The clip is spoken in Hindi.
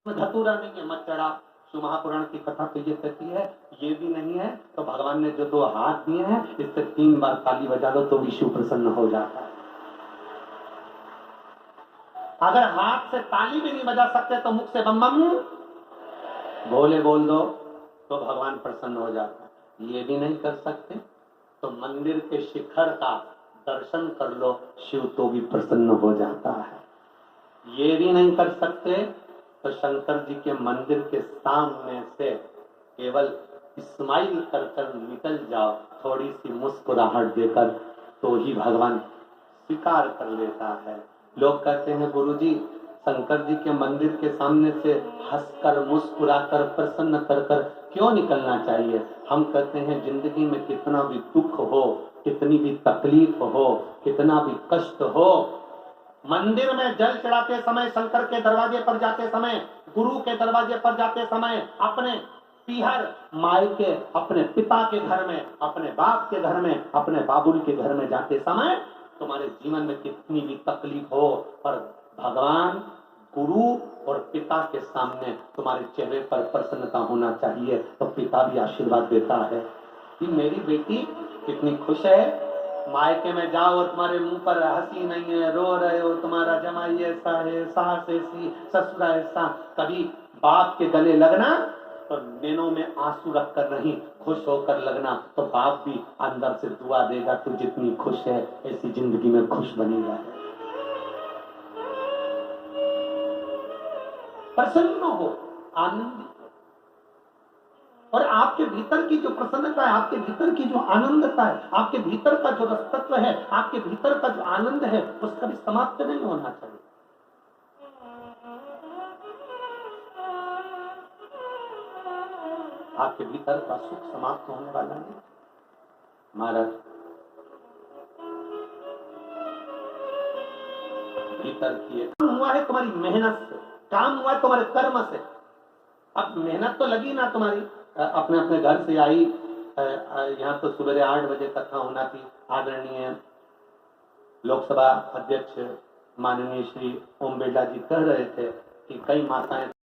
धतूरा नहीं है, मत चढ़ा। शिव महापुराण की कथा तो ये कहती है, ये भी नहीं है तो भगवान ने जो 2 हाथ दिए हैं, इससे 3 बार ताली बजा लो तो भी शिव प्रसन्न हो जाता है। अगर हाथ से ताली भी नहीं बजा सकते तो मुख से बम बम भोले बोल दो तो भगवान प्रसन्न हो जाता है। ये भी नहीं कर सकते तो मंदिर के शिखर का दर्शन कर लो, शिव तो भी प्रसन्न हो जाता है। ये भी नहीं कर सकते तो शंकर जी के मंदिर के सामने से केवल स्माइल कर कर निकल जाओ, थोड़ी सी मुस्कुराहट देकर, तो ही भगवान स्वीकार कर लेता है। लोग कहते हैं गुरुजी शंकर जी के मंदिर के सामने से हंसकर मुस्कुराकर प्रसन्न कर कर क्यों निकलना चाहिए? हम कहते हैं जिंदगी में कितना भी दुख हो, कितनी भी तकलीफ हो, कितना भी कष्ट हो, मंदिर में जल चढ़ाते समय, शंकर के दरवाजे पर जाते समय, गुरु के दरवाजे पर जाते समय, अपने पीहर मायके, अपने पिता के घर में, अपने बाप के घर में, अपने बाबुल के घर में जाते समय तुम्हारे जीवन में कितनी भी तकलीफ हो, पर भगवान, गुरु और पिता के सामने तुम्हारे चेहरे पर प्रसन्नता होना चाहिए। तो पिता भी आशीर्वाद देता है कि मेरी बेटी कितनी खुश है। मायके में जाओ और तुम्हारे मुंह पर हंसी नहीं है, रो रहे हो, तुम्हारा जमाई ऐसा है, सास ऐसी, ससुरा ऐसा। कभी बाप के गले लगना तो नैनों में आंसू रखकर नहीं, खुश होकर लगना, तो बाप भी अंदर से दुआ देगा, तू जितनी खुश है ऐसी जिंदगी में खुश बनी रहे, प्रसन्न हो, आनंदित। और आपके भीतर की जो प्रसन्नता है, आपके भीतर की जो आनंदता है, आपके भीतर का जो रसतत्व है, आपके भीतर का जो आनंद है, उसका भी समाप्त नहीं होना चाहिए। आपके भीतर का सुख समाप्त होने वाला नहीं। महाराज भीतर की काम हुआ है तुम्हारी मेहनत से, काम हुआ है तुम्हारे कर्म से। अब मेहनत तो लगी ना तुम्हारी, अपने अपने घर से आई, यहाँ तो सुबह 8 बजे कथा होना थी। आदरणीय लोकसभा अध्यक्ष माननीय श्री ओम बिरला जी कह रहे थे कि कई माताएं